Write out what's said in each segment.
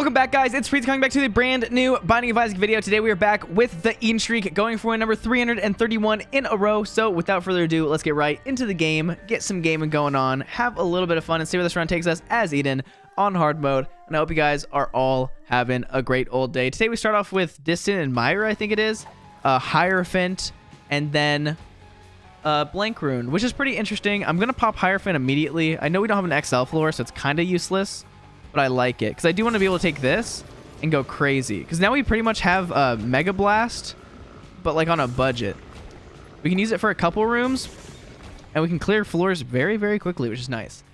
Welcome back, guys. It's Priets coming back to the brand new Binding of Isaac video. Today we are back with the Eden streak, going for win number 331 in a row. So without further ado, let's get right into the game, get some gaming going on, have a little bit of fun, and see where this run takes us as Eden on hard mode. And I hope you guys are all having a great old day. Today we start off with Distant and Myra, I think it is, Hierophant, and then Blank Rune, which is pretty interesting. I'm going to pop Hierophant immediately. I know we don't have an XL floor, so it's kind of useless, but I like it because I do want to be able to take this and go crazy, because now we pretty much have Mega Blast, but like on a budget. We can use it for a couple rooms, and we can clear floors very, very quickly, which is nice.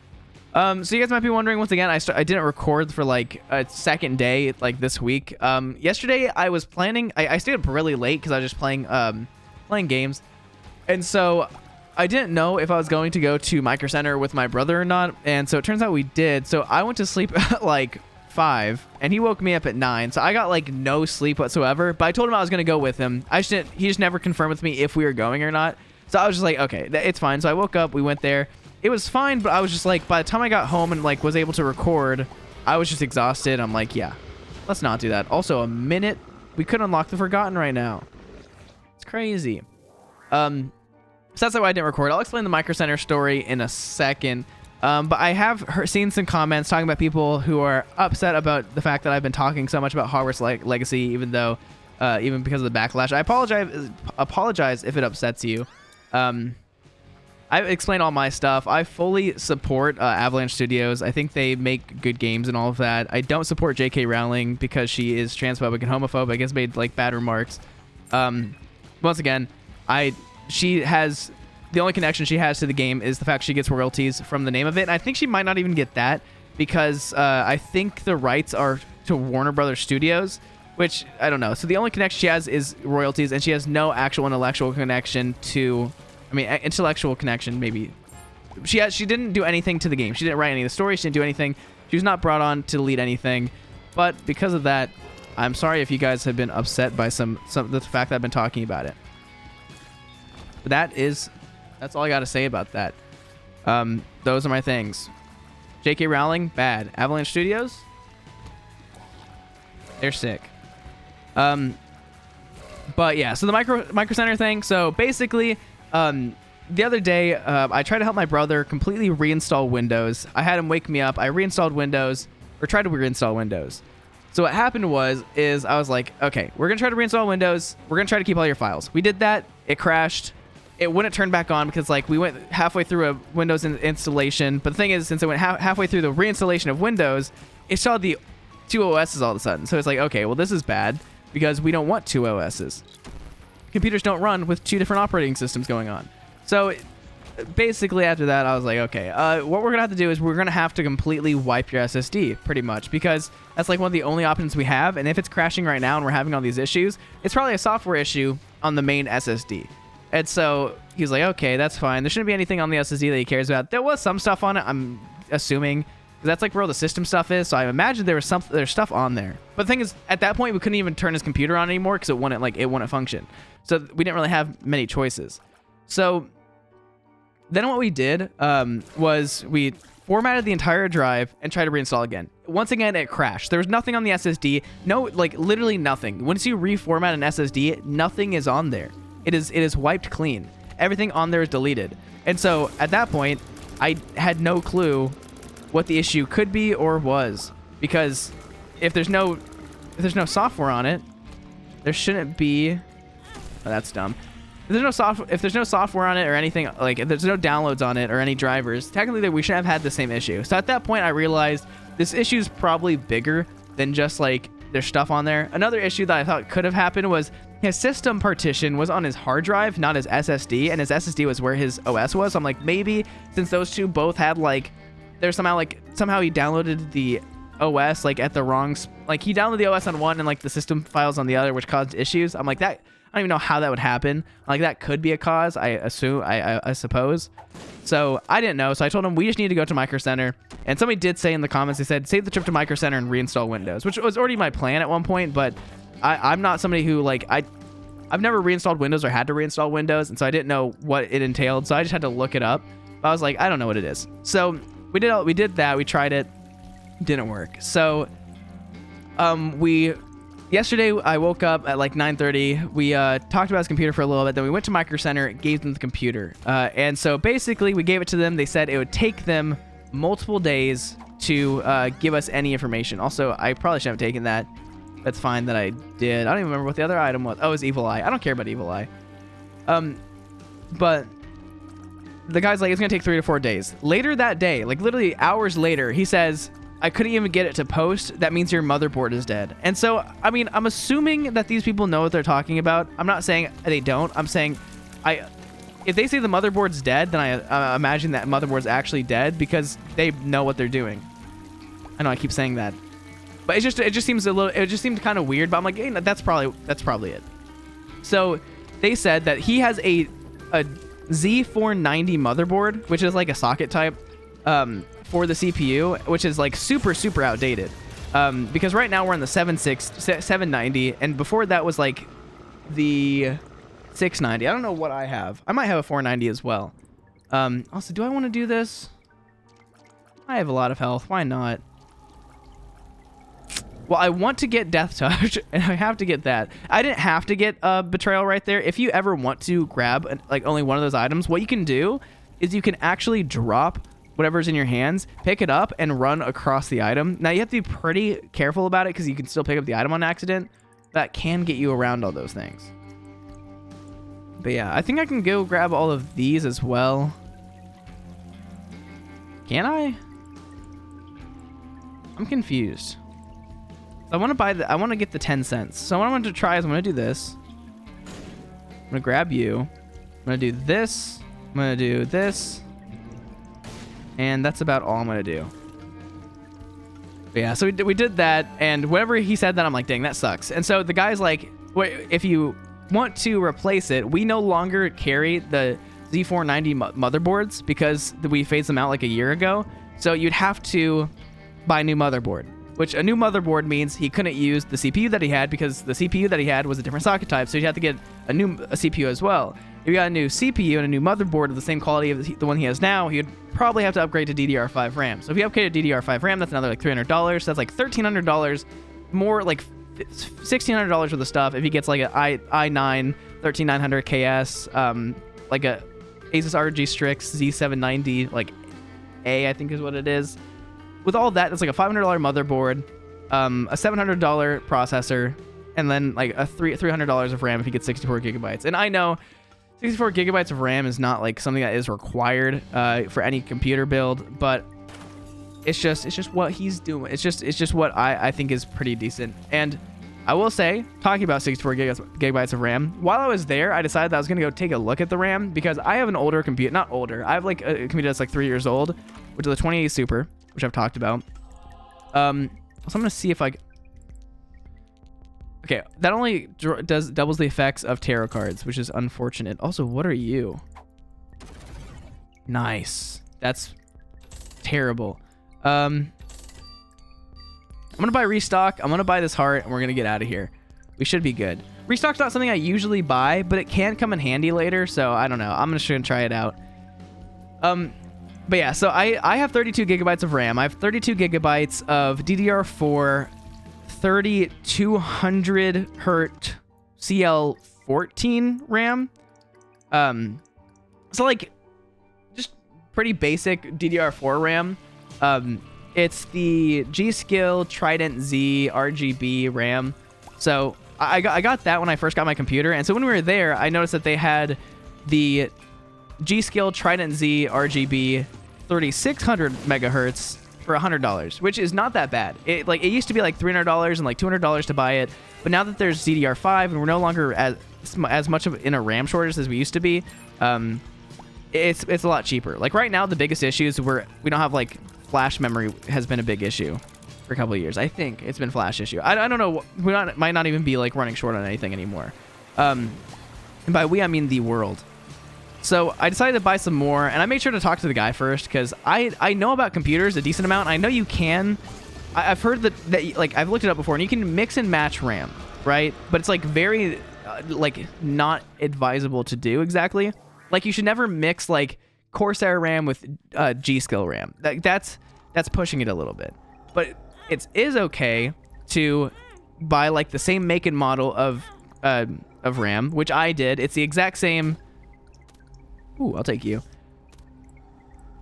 So you guys might be wondering, once again, I didn't record for like a second day like this week. Yesterday I was planning, I stayed up really late because I was just playing games, and so I didn't know if I was going to go to Micro Center with my brother or not, and so it turns out we did. So I went to sleep at like 5, and he woke me up at 9, so I got like no sleep whatsoever. But I told him I was going to go with him. He just never confirmed with me if we were going or not. So I was just like, okay, it's fine. So I woke up, we went there. It was fine, but I was just like, by the time I got home and like was able to record, I was just exhausted. I'm like, yeah, let's not do that. Also, a minute, we could unlock the Forgotten right now. It's crazy. So that's why I didn't record. I'll explain the Micro Center story in a second. But I have seen some comments talking about people who are upset about the fact that I've been talking so much about Hogwarts Legacy, even because of the backlash. I apologize if it upsets you. I've explained all my stuff. I fully support Avalanche Studios. I think they make good games and all of that. I don't support J.K. Rowling because she is transphobic and homophobic. Has made like bad remarks. Once again, she has the only connection she has to the game is the fact she gets royalties from the name of it. And I think she might not even get that because I think the rights are to Warner Brothers Studios, which I don't know. So the only connection she has is royalties, and she has no actual intellectual connection to, intellectual connection maybe. She didn't do anything to the game. She didn't write any of the stories. She didn't do anything. She was not brought on to lead anything. But because of that, I'm sorry if you guys have been upset by some the fact that I've been talking about it. But that's all I got to say about that. Those are my things. J.K. Rowling, bad. Avalanche Studios, they're sick. But yeah, so the Micro Center thing. So basically, the other day, I tried to help my brother completely reinstall Windows. I had him wake me up. I reinstalled Windows, or tried to reinstall Windows. So what happened is I was like, okay, we're gonna try to reinstall Windows. We're gonna try to keep all your files. We did that. It crashed. It wouldn't turn back on because like we went halfway through a Windows installation. But the thing is, since it went halfway through the reinstallation of Windows, it saw the 2 OSs all of a sudden. So it's like, okay, well, this is bad because we don't want 2 OSs. Computers don't run with 2 different operating systems going on. So basically after that, I was like, okay, what we're gonna have to do is we're gonna have to completely wipe your SSD pretty much, because that's like one of the only options we have. And if it's crashing right now and we're having all these issues, it's probably a software issue on the main SSD. And so he's like, okay, that's fine. There shouldn't be anything on the SSD that he cares about. There was some stuff on it, I'm assuming, because that's like where all the system stuff is. So I imagine there's stuff on there. But the thing is, at that point, we couldn't even turn his computer on anymore because it wouldn't function. So we didn't really have many choices. So then what we did was we formatted the entire drive and tried to reinstall again. Once again, it crashed. There was nothing on the SSD. No, like literally nothing. Once you reformat an SSD, nothing is on there. It is wiped clean. Everything on there is deleted. And so at that point, I had no clue what the issue could be or was, because if there's no software on it, there shouldn't be. Oh, that's dumb. If there's no software on it or anything, like if there's no downloads on it or any drivers, technically we should have had the same issue. So at that point, I realized this issue is probably bigger than just like there's stuff on there. Another issue that I thought could have happened was his system partition was on his hard drive, not his SSD, and his SSD was where his OS was. So I'm like, maybe since those two both had like, there's somehow he downloaded the OS like at the wrong, like he downloaded the OS on one and like the system files on the other, which caused issues. I'm like, that, I don't even know how that would happen. Like that could be a cause, I suppose. So I didn't know. So I told him we just need to go to Micro Center. And somebody did say in the comments, they said, save the trip to Micro Center and reinstall Windows, which was already my plan at one point. But I'm not somebody who like, I've never reinstalled Windows or had to reinstall Windows. And so I didn't know what it entailed. So I just had to look it up. But I was like, I don't know what it is. So we did that. We tried it. Didn't work. So Yesterday, I woke up at like 9:30. We talked about his computer for a little bit. Then we went to Micro Center, gave them the computer. And so basically, we gave it to them. They said it would take them multiple days to give us any information. Also, I probably shouldn't have taken that. That's fine that I did. I don't even remember what the other item was. Oh, it was Evil Eye. I don't care about Evil Eye. But the guy's like, it's going to take 3 to 4 days. Later that day, like literally hours later, he says, I couldn't even get it to post. That means your motherboard is dead. And so, I mean, I'm assuming that these people know what they're talking about. I'm not saying they don't. I'm saying if they say the motherboard's dead, then I imagine that motherboard's actually dead because they know what they're doing. I know I keep saying that. But it just seemed kind of weird, but I'm like, hey, that's probably it. So they said that he has a Z490 motherboard, which is like a socket type, for the CPU, which is like super outdated, because right now we're in the 790, and before that was like the 690. I don't know what I have. I might have a 490 as well. Also, do I want to do this? I have a lot of health. Why not? Well, I want to get Death Touch, and I have to get that. I didn't have to get Betrayal right there. If you ever want to grab like only one of those items, what you can do is you can actually drop whatever's in your hands, pick it up, and run across the item. Now, you have to be pretty careful about it because you can still pick up the item on accident. That can get you around all those things. But yeah, I think I can go grab all of these as well. Can I? I'm confused. I want to get the 10 cents. So what I want to try is I'm going to do this. I'm going to grab you. I'm going to do this. I'm going to do this. And that's about all I'm going to do. But yeah, so we did that, and whenever he said that, I'm like, dang, that sucks. And so the guy's like, wait, if you want to replace it, we no longer carry the Z490 motherboards because we phased them out like a year ago. So you'd have to buy a new motherboard, which a new motherboard means he couldn't use the CPU that he had because the CPU that he had was a different socket type. So you'd have to get a CPU as well. If you got a new CPU and a new motherboard of the same quality of the one he has now, he'd probably have to upgrade to DDR5 RAM. So if you upgrade to DDR5 RAM, that's another like $300. So that's like $1,300 more, like $1,600 worth of stuff. If he gets like an i9 13900 KS, like a Asus ROG Strix Z790, like A, I think is what it is. With all that, it's like a $500 motherboard, a $700 processor, and then like a $300 of RAM if you get 64 gigabytes. And I know 64 gigabytes of RAM is not like something that is required for any computer build, but it's just what he's doing. It's just what I think is pretty decent. And I will say, talking about 64 gigabytes of RAM, while I was there, I decided that I was gonna go take a look at the RAM because I have an older computer, not older. I have like a computer that's like 3 years old, which is a 2080 Super, which I've talked about. So I'm gonna see if okay, that only doubles the effects of tarot cards, which is unfortunate. Also, what are you? Nice. That's terrible. I'm gonna buy restock. I'm gonna buy this heart, and we're gonna get out of here. We should be good. Restock's not something I usually buy, but it can come in handy later, so I don't know. I'm just gonna try it out. But yeah, so I have 32 gigabytes of RAM. I have 32 gigabytes of DDR4 3200 hertz CL14 RAM. So like just pretty basic DDR4 RAM. It's the G.Skill Trident Z RGB RAM. So I got that when I first got my computer, and so when we were there, I noticed that they had the G.Skill Trident Z RGB 3600 megahertz for $100, which is not that bad. It used to be like $300 and like $200 to buy it, but now that there's DDR5 and we're no longer as much of in a RAM shortage as we used to be, it's a lot cheaper. Like right now, the biggest issue is we don't have like flash memory has been a big issue for a couple of years. I think it's been flash issue. I don't know. Might not even be like running short on anything anymore. And by we, I mean the world. So I decided to buy some more, and I made sure to talk to the guy first because I know about computers a decent amount. I know you can. I've heard that like I've looked it up before, and you can mix and match RAM, right? But it's like very like not advisable to do exactly. Like you should never mix like Corsair RAM with G.Skill RAM. That's pushing it a little bit, but it is okay to buy like the same make and model of RAM, which I did. It's the exact same. Ooh, I'll take you.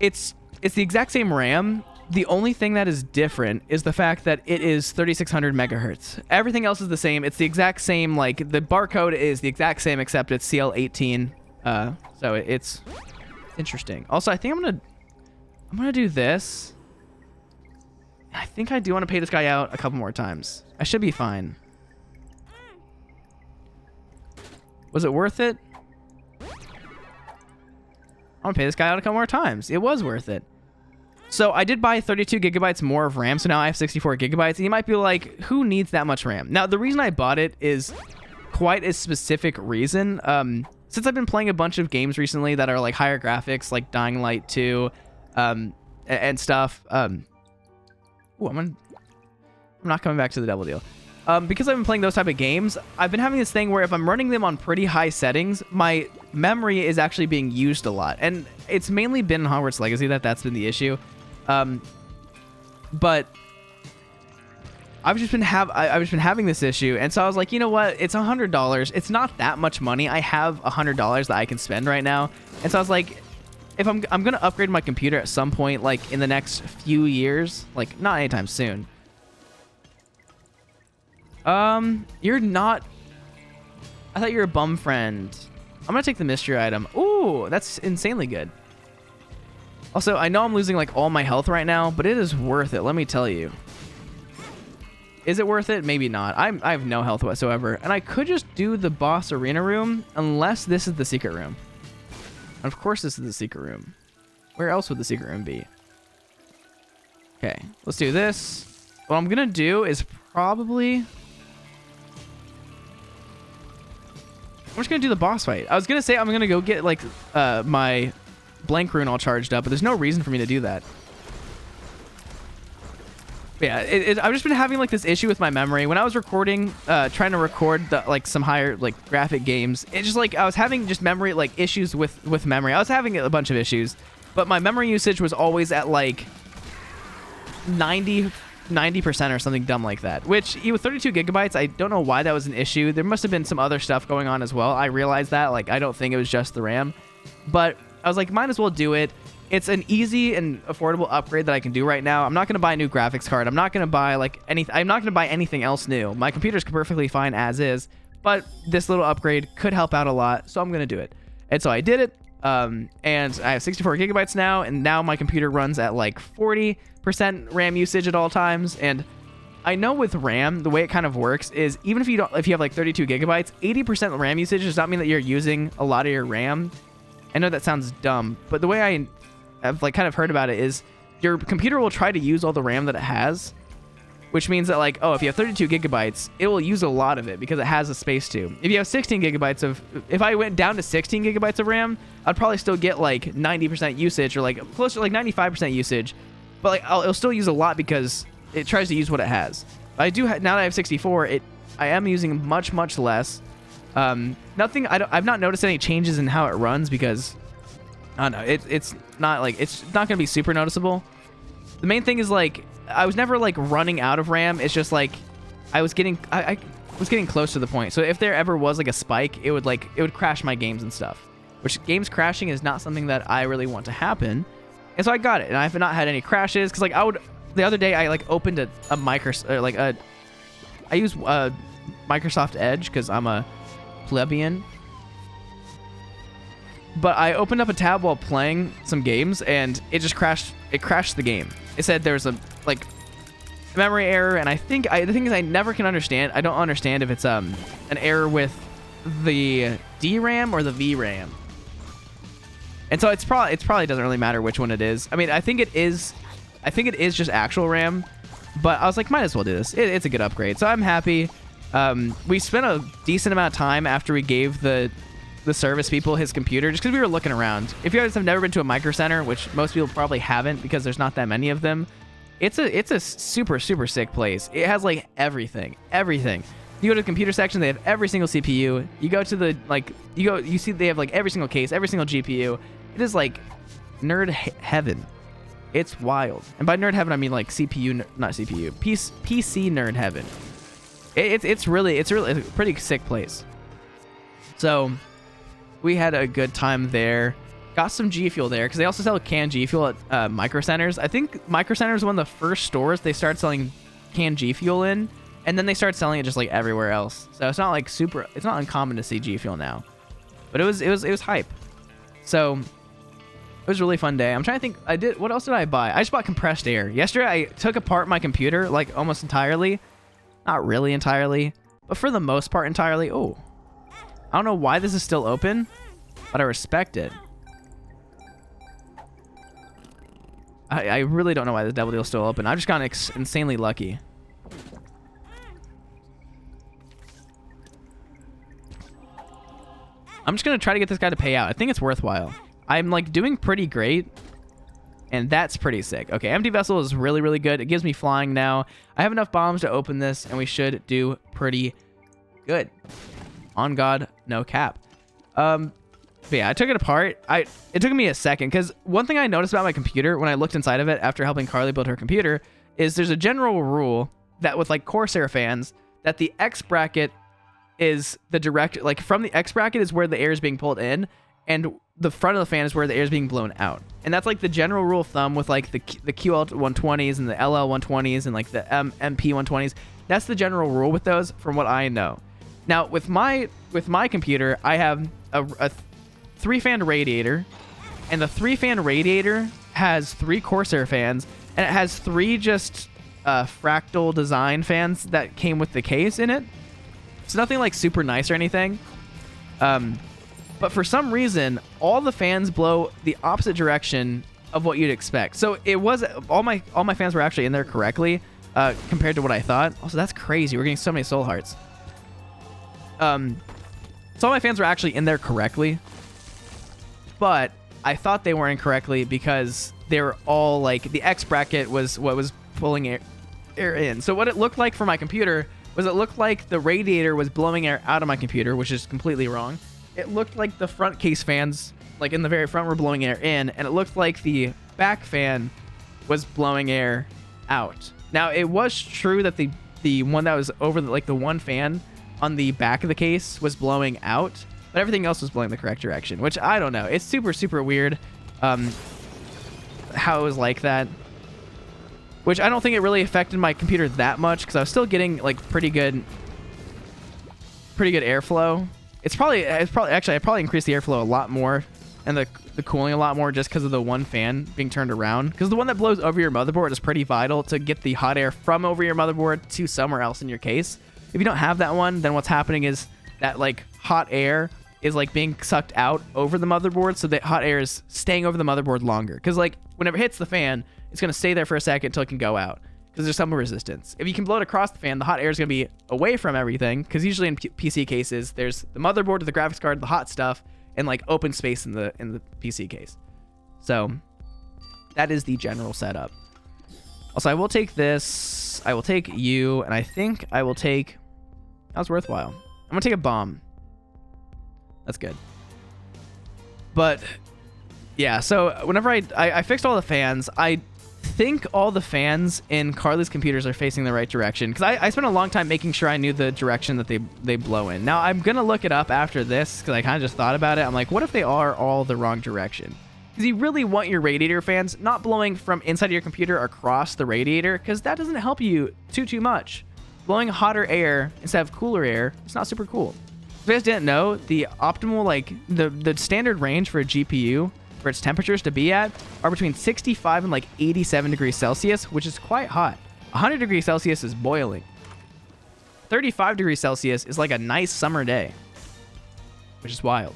It's the exact same RAM. The only thing that is different is the fact that it is 3600 megahertz. Everything else is the same. It's the exact same, like the barcode is the exact same except it's CL18. So it's interesting. Also, I think I'm gonna do this. I think I do want to pay this guy out a couple more times. I should be fine. Was it worth it? I'm gonna pay this guy out a couple more times. It was worth it. So I did buy 32 gigabytes more of RAM, so now I have 64 gigabytes. And you might be like, who needs that much RAM? Now, the reason I bought it is quite a specific reason. Since I've been playing a bunch of games recently that are like higher graphics, like Dying Light 2, and stuff. Ooh, I'm not coming back to the double deal. Because I've been playing those type of games, I've been having this thing where if I'm running them on pretty high settings, my memory is actually being used a lot. And it's mainly been in Hogwarts Legacy that's been the issue. But I've just been having this issue, and so I was like, you know what? It's $100. It's not that much money. I have $100 that I can spend right now, and so I was like, if I'm gonna upgrade my computer at some point, like in the next few years, like not anytime soon. You're not. I thought you were a bum friend. I'm gonna take the mystery item. Ooh, that's insanely good. Also, I know I'm losing like all my health right now, but it is worth it. Let me tell you. Is it worth it? Maybe not. I have no health whatsoever, and I could just do the boss arena room, unless this is the secret room. And of course, this is the secret room. Where else would the secret room be? Okay, let's do this. What I'm gonna do is probably. I'm just gonna do the boss fight. I was gonna say I'm gonna go get like my blank rune all charged up, but there's no reason for me to do that. Yeah, I've just been having like this issue with my memory. When I was recording, trying to record the, like some higher like graphic games, it's just like I was having just memory like issues with memory. I was having a bunch of issues, but my memory usage was always at like 90% or something dumb like that. Which with 32 gigabytes, I don't know why that was an issue. There must have been some other stuff going on as well. I realized that. Like I don't think it was just the RAM, but I was like, might as well do it. It's an easy and affordable upgrade that I can do right now. I'm not going to buy a new graphics card. I'm not going to buy like anything. I'm not going to buy anything else new. My computer's perfectly fine as is, but this little upgrade could help out a lot, so I'm going to do it. And so I did it. And I have 64 gigabytes now, and now my computer runs at like 40% RAM usage at all times. And I know with RAM, the way it kind of works is even if you have like 32 gigabytes, 80% RAM usage does not mean that you're using a lot of your RAM. I know that sounds dumb, but the way I've like kind of heard about it is your computer will try to use all the RAM that it has, which means that like, oh, if you have 32 gigabytes, it will use a lot of it because it has the space to. If you have 16 gigabytes if I went down to 16 gigabytes of RAM, I'd probably still get like 90% usage or like close to like 95% usage, but like it'll still use a lot because it tries to use what it has. I do now that I have 64, I am using much less. I've not noticed any changes in how it runs because I don't know, it's not gonna be super noticeable. The main thing is like I was never like running out of RAM. It's just like I was getting close to the point. So if there ever was like a spike, it would crash my games and stuff. Which games crashing is not something that I really want to happen. And so I got it, and I have not had any crashes because like the other day I like opened I use Microsoft Edge because I'm a plebeian. But I opened up a tab while playing some games, and it just crashed. It crashed the game. It said there's a like memory error, and the thing is I never can understand. I don't understand if it's an error with the DRAM or the VRAM. And so it probably doesn't really matter which one it is. I mean, I think it is just actual RAM, but I was like, might as well do this. It's a good upgrade, so I'm happy. We spent a decent amount of time after we gave the service people his computer just because we were looking around. If you guys have never been to a micro center, which most people probably haven't because there's not that many of them, it's a super sick place. It has like everything. You go to the computer section, they have every single CPU. You go to the you see they have like every single case, every single GPU. It is like nerd heaven. It's wild. And by nerd heaven, I mean like CPU, not CPU, PC nerd heaven. It's really a pretty sick place. So we had a good time there. Got some G Fuel there because they also sell canned G Fuel at Micro Centers. I think Micro Centers is one of the first stores they started selling canned G Fuel in, and then they started selling it just like everywhere else. So it's not like it's not uncommon to see G Fuel now. But it was hype. So it was a really fun day. I'm trying to think. What else did I buy? I just bought compressed air. Yesterday I took apart my computer like almost entirely. Not really entirely, but for the most part entirely. Oh, I don't know why this is still open, but I respect it. I really don't know why the Devil Deal is still open. I've just gotten insanely lucky. I'm just going to try to get this guy to pay out. I think it's worthwhile. I'm like doing pretty great, and that's pretty sick. Okay, Empty Vessel is really, really good. It gives me flying now. I have enough bombs to open this, and we should do pretty good. On God, no cap. But yeah, I took it apart. It took me a second because one thing I noticed about my computer when I looked inside of it after helping Carly build her computer is there's a general rule that with like Corsair fans that the X bracket is the direct, like from the X bracket is where the air is being pulled in, and the front of the fan is where the air is being blown out. And that's like the general rule of thumb with like the QL 120s and the LL 120s and like the MP 120s. That's the general rule with those from what I know. Now with my computer, I have a 3-fan radiator, and the 3-fan radiator has 3 Corsair fans, and it has 3 just fractal design fans that came with the case in it. It's nothing like super nice or anything, but for some reason all the fans blow the opposite direction of what you'd expect. So it was all my fans were actually in there correctly compared to what I thought. Also, that's crazy. We're getting so many soul hearts. So all my fans were actually in there correctly, but I thought they were incorrectly because they were all like the X bracket was what was pulling air in. So what it looked like for my computer was it looked like the radiator was blowing air out of my computer, which is completely wrong. It looked like the front case fans, like in the very front, were blowing air in, and it looked like the back fan was blowing air out. Now it was true that the one that was over the one fan on the back of the case was blowing out, but everything else was blowing the correct direction, which I don't know. It's super, super weird how it was like that, which I don't think it really affected my computer that much because I was still getting like pretty good airflow. I probably increased the airflow a lot more and the cooling a lot more just because of the one fan being turned around, because the one that blows over your motherboard is pretty vital to get the hot air from over your motherboard to somewhere else in your case. If you don't have that one, then what's happening is that like hot air is like being sucked out over the motherboard, so that hot air is staying over the motherboard longer, because like whenever it hits the fan, it's going to stay there for a second until it can go out, because there's some resistance. If you can blow it across the fan, the hot air is going to be away from everything, because usually in PC cases there's the motherboard, the graphics card, the hot stuff, and like open space in the PC case. So that is the general setup. Also, I will take this, I will take you, and I think I will take, that was worthwhile, I'm gonna take a bomb. That's good. But yeah, so whenever I fixed all the fans, I think all the fans in Carly's computers are facing the right direction, because I spent a long time making sure I knew the direction that they blow in. Now I'm gonna look it up after this because I kind of just thought about it. I'm like, what if they are all the wrong direction? Because you really want your radiator fans not blowing from inside of your computer across the radiator, because that doesn't help you too much. Blowing hotter air instead of cooler air, it's not super cool. If you guys didn't know, the optimal, like the standard range for a GPU for its temperatures to be at are between 65 and like 87 degrees Celsius, which is quite hot. 100 degrees Celsius is boiling. 35 degrees Celsius is like a nice summer day, which is wild.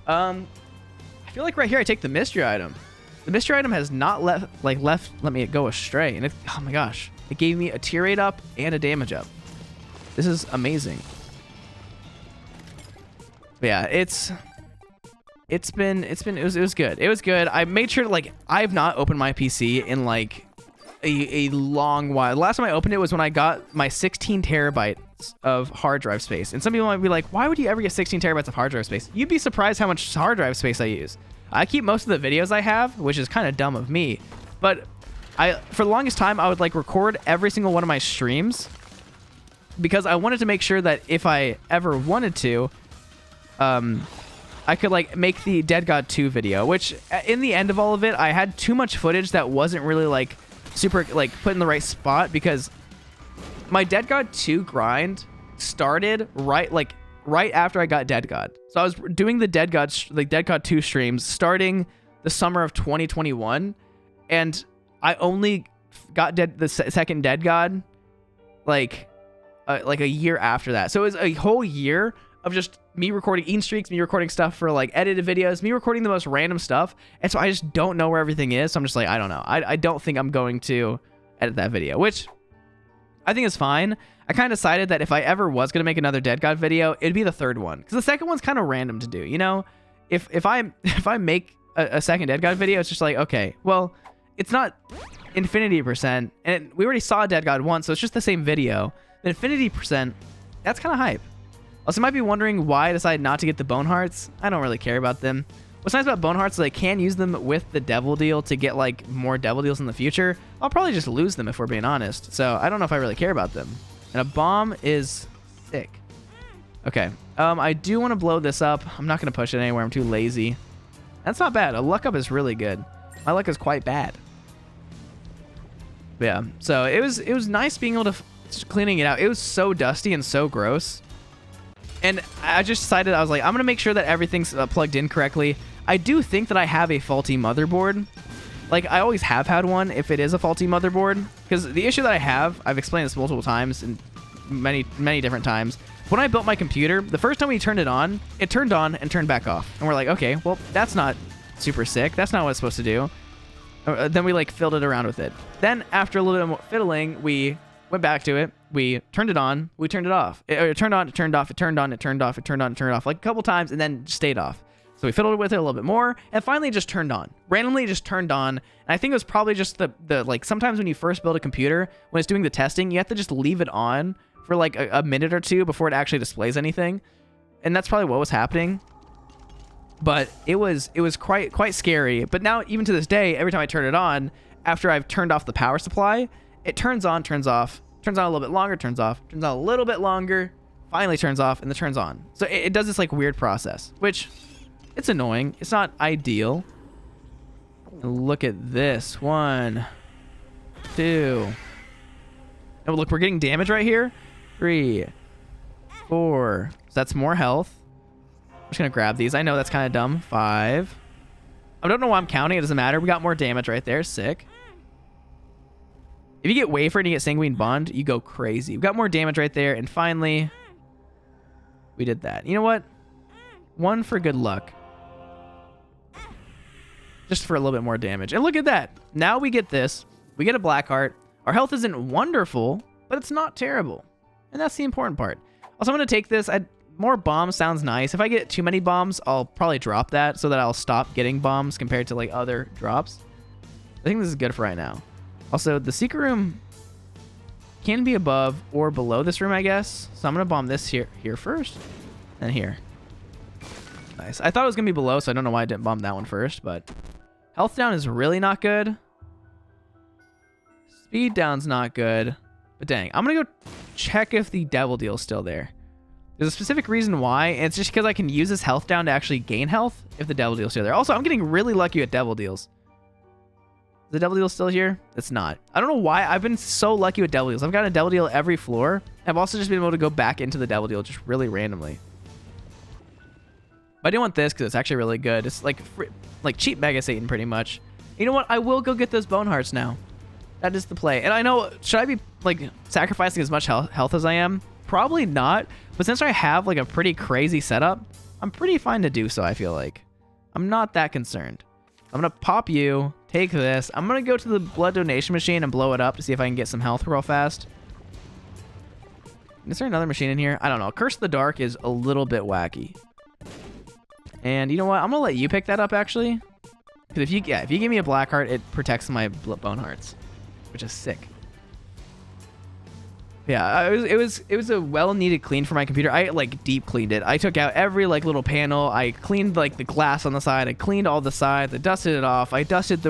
I feel like right here I take the mystery item. The mystery item has not let me go astray, and oh my gosh, it gave me a tier 8 up and a damage up. This is amazing. But yeah, it was good. It was good. I made sure to, like, I've not opened my PC in like a long while. The last time I opened it was when I got my 16 terabytes of hard drive space. And some people might be like, why would you ever get 16 terabytes of hard drive space? You'd be surprised how much hard drive space I use. I keep most of the videos I have, which is kind of dumb of me, But for the longest time, I would like record every single one of my streams because I wanted to make sure that if I ever wanted to, I could like make the Dead God 2 video, which in the end of all of it, I had too much footage that wasn't really like super like put in the right spot, because my Dead God 2 grind started right after I got Dead God. So I was doing the Dead God 2 streams starting the summer of 2021, and I only got the second Dead God like a year after that. So it was a whole year of just me recording eat streaks, me recording stuff for like edited videos, me recording the most random stuff. And so I just don't know where everything is. So I'm just like, I don't know. I don't think I'm going to edit that video, which I think is fine. I kind of decided that if I ever was going to make another Dead God video, it'd be the third one. Because the second one's kind of random to do, you know? If I make a second Dead God video, it's just like, okay, well, it's not infinity %. And we already saw Dead God once, so it's just the same video. The infinity %, that's kind of hype. Also, you might be wondering why I decided not to get the bone hearts. I don't really care about them. What's nice about bone hearts is I can use them with the devil deal to get like more devil deals in the future. I'll probably just lose them if we're being honest. So I don't know if I really care about them. And a bomb is sick. Okay. I do want to blow this up. I'm not going to push it anywhere. I'm too lazy. That's not bad. A luck up is really good. My luck is quite bad. But yeah. So it was nice being able to just cleaning it out. It was so dusty and so gross. And I just decided, I was like, I'm going to make sure that everything's plugged in correctly. I do think that I have a faulty motherboard. Like, I always have had one if it is a faulty motherboard. Because the issue that I have, I've explained this multiple times and many, many different times. When I built my computer, the first time we turned it on and turned back off. And we're like, okay, well, that's not super sick. That's not what it's supposed to do. Then we, like, filled it around with it. Then, after a little bit more fiddling, we went back to it. We turned it on. We turned it off. It turned on. It turned off. It turned on. It turned off. It turned on. It turned off. Like a couple times, and then stayed off. So we fiddled with it a little bit more, and finally it just turned on. Randomly, it just turned on. And I think it was probably just the like sometimes when you first build a computer, when it's doing the testing, you have to just leave it on for like a minute or two before it actually displays anything. And that's probably what was happening. But it was quite scary. But now, even to this day, every time I turn it on, after I've turned off the power supply, it turns on, turns off, turns on a little bit longer, turns off, turns on a little bit longer, finally turns off, and then turns on. So it does this like weird process, which it's annoying. It's not ideal. Look at this. 1, 2. Oh, look, we're getting damage right here. 3, 4. So that's more health. I'm just going to grab these. I know that's kind of dumb. 5. I don't know why I'm counting. It doesn't matter. We got more damage right there. Sick. If you get Wafer and you get Sanguine Bond, you go crazy. We got more damage right there. And finally, we did that. You know what? 1 for good luck. Just for a little bit more damage. And look at that. Now we get this. We get a black heart. Our health isn't wonderful, but it's not terrible. And that's the important part. Also, I'm going to take this. More bombs sounds nice. If I get too many bombs, I'll probably drop that so that I'll stop getting bombs compared to like other drops. I think this is good for right now. Also, the secret room can be above or below this room, I guess. So I'm going to bomb this here first. And here. Nice. I thought it was going to be below, so I don't know why I didn't bomb that one first. But health down is really not good. Speed down's not good. But dang, I'm going to go check if the devil deal's still there. There's a specific reason why. And it's just because I can use this health down to actually gain health if the devil deal's still there. Also, I'm getting really lucky at devil deals. Is the devil deal still here? It's not. I don't know why. I've been so lucky with devil deals. I've gotten a devil deal every floor. I've also just been able to go back into the devil deal just really randomly. But I didn't want this because it's actually really good. It's like cheap Mega Satan pretty much. You know what? I will go get those bone hearts now. That is the play. And I know, should I be like sacrificing as much health as I am? Probably not. But since I have like a pretty crazy setup, I'm pretty fine to do so, I feel like. I'm not that concerned. I'm going to pop you, take this. I'm going to go to the blood donation machine and blow it up to see if I can get some health real fast. Is there another machine in here? I don't know. Curse of the Dark is a little bit wacky. And you know what? I'm going to let you pick that up, actually. Because if you give me a black heart, it protects my bone hearts, which is sick. Yeah, it was a well-needed clean for my computer. I like deep cleaned it. I took out every like little panel. I cleaned like the glass on the side. I cleaned all the sides. I dusted it off. I dusted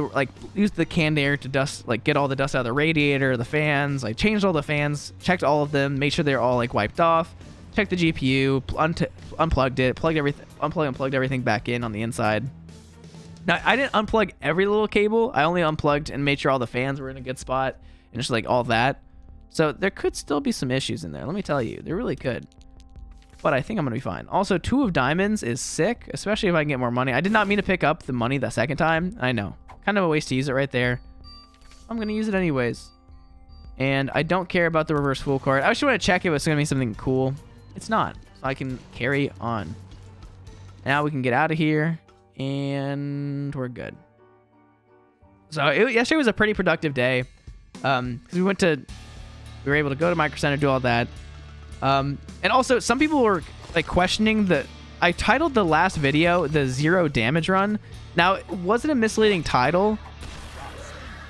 used the canned air to dust, like get all the dust out of the radiator, the fans. I changed all the fans, checked all of them, made sure they're all like wiped off. Checked the GPU, unplugged it, unplugged everything back in on the inside. Now, I didn't unplug every little cable. I only unplugged and made sure all the fans were in a good spot and just like all that. So there could still be some issues in there. Let me tell you, there really could. But I think I'm going to be fine. Also, 2 of diamonds is sick, especially if I can get more money. I did not mean to pick up the money the second time. I know. Kind of a waste to use it right there. I'm going to use it anyways. And I don't care about the reverse fool card. I just want to check if it's going to be something cool. It's not. So I can carry on. Now we can get out of here. And we're good. So yesterday was a pretty productive day. Because we were able to go to Micro Center, do all that. And also, some people were like questioning I titled the last video the 0 damage run. Now, was it a misleading title?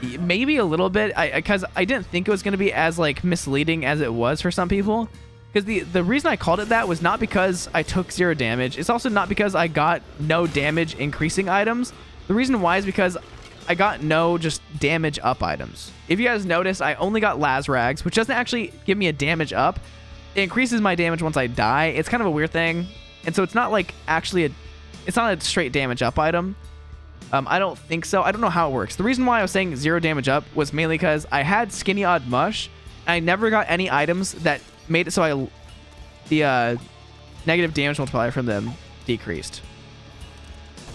Maybe a little bit, because I didn't think it was going to be as like misleading as it was for some people. Because the reason I called it that was not because I took 0 damage. It's also not because I got no damage increasing items. The reason why is because I got no just damage up items. If you guys notice, I only got Las Rags, which doesn't actually give me a damage up. It increases my damage once I die. It's kind of a weird thing. And so it's not like actually it's not a straight damage up item. I don't think so. I don't know how it works. The reason why I was saying 0 damage up was mainly because I had Skinny Odd Mush. And I never got any items that made it so the negative damage multiplier from them decreased.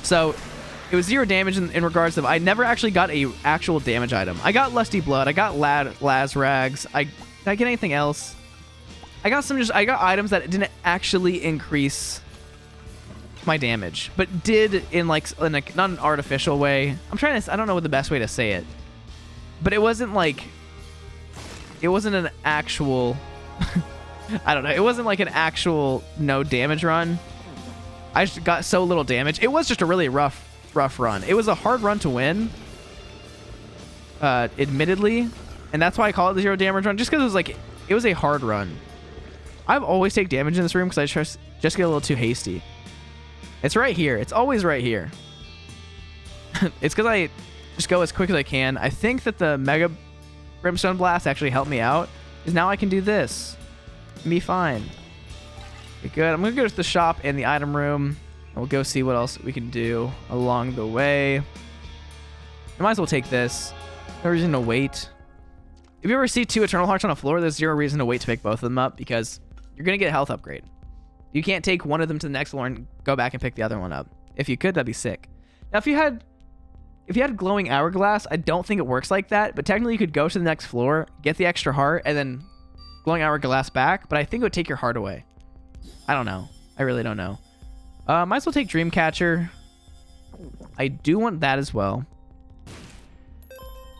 So it was 0 damage in regards to I never actually got a actual damage item. I got Lusty Blood. I got Las Rags. Did I get anything else? I got I got items that didn't actually increase my damage, but did in not an artificial way. I don't know what the best way to say it, but it wasn't an actual I don't know. It wasn't like an actual no damage run. I just got so little damage. It was just a really rough run. It was a hard run to win, admittedly, and that's why I call it the 0 damage run, just because it was a hard run. I've always take damage in this room because I just get a little too hasty. It's right here. It's always right here. It's because I just go as quick as I can. I think that the Mega Brimstone Blast actually helped me out, because now I can do this and be fine. Okay, good. I'm going to go to the shop and the item room, and we'll go see what else we can do along the way. I might as well take this. No reason to wait. If you ever see 2 Eternal Hearts on a floor, there's 0 reason to wait to pick both of them up, because you're going to get a health upgrade. You can't take one of them to the next floor and go back and pick the other one up. If you could, that'd be sick. Now, if you had Glowing Hourglass, I don't think it works like that, but technically you could go to the next floor, get the extra heart, and then Glowing Hourglass back, but I think it would take your heart away. I don't know. I really don't know. Might as well take Dreamcatcher. I do want that as well.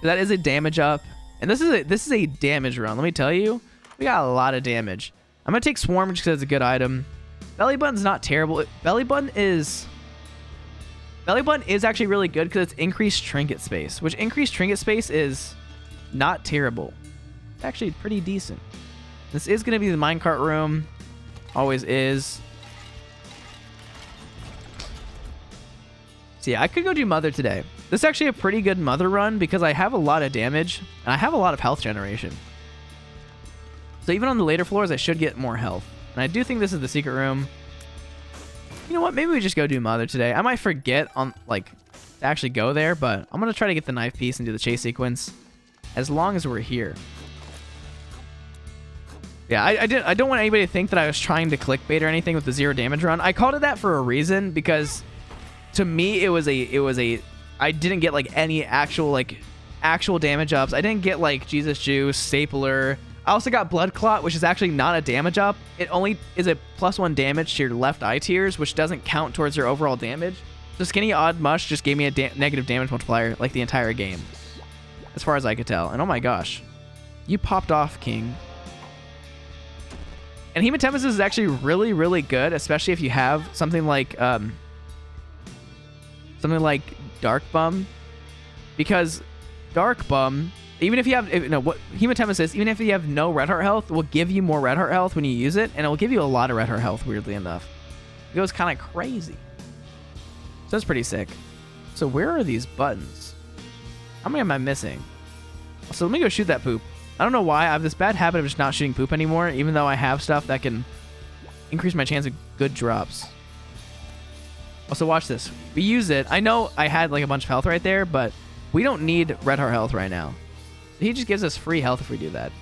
That is a damage up. And this is a damage run. Let me tell you, we got a lot of damage. I'm going to take Swarm just because it's a good item. Belly Button's not terrible. Belly Button is actually really good because it's increased trinket space, which increased trinket space is not terrible. It's actually pretty decent. This is going to be the minecart room. Always is. So yeah, I could go do Mother today. This is actually a pretty good Mother run because I have a lot of damage and I have a lot of health generation. So even on the later floors, I should get more health. And I do think this is the secret room. You know what? Maybe we just go do Mother today. I might forget to actually go there, but I'm going to try to get the knife piece and do the chase sequence as long as we're here. Yeah, I don't want anybody to think that I was trying to clickbait or anything with the 0 damage run. I called it that for a reason because to me it was a I didn't get any actual damage ups. I didn't get Jesus Juice, Stapler. I also got Blood Clot, which is actually not a damage up. It only is a +1 damage to your left eye tiers, which doesn't count towards your overall damage. So Skinny Odd Mush just gave me a negative damage multiplier the entire game, as far as I could tell. And oh my gosh, you popped off, King. And Hematemesis is actually really, really good, especially if you have something like Dark Bum, because Dark Bum Even if you have, no, what hematemesis, even if you have no red heart health, will give you more red heart health when you use it, and it will give you a lot of red heart health, weirdly enough. It goes kind of crazy. So that's pretty sick. So where are these buttons? How many am I missing? So let me go shoot that poop. I don't know why. I have this bad habit of just not shooting poop anymore, even though I have stuff that can increase my chance of good drops. Also, watch this. We use it. I know I had like a bunch of health right there, but we don't need red heart health right now. He just gives us free health if we do that.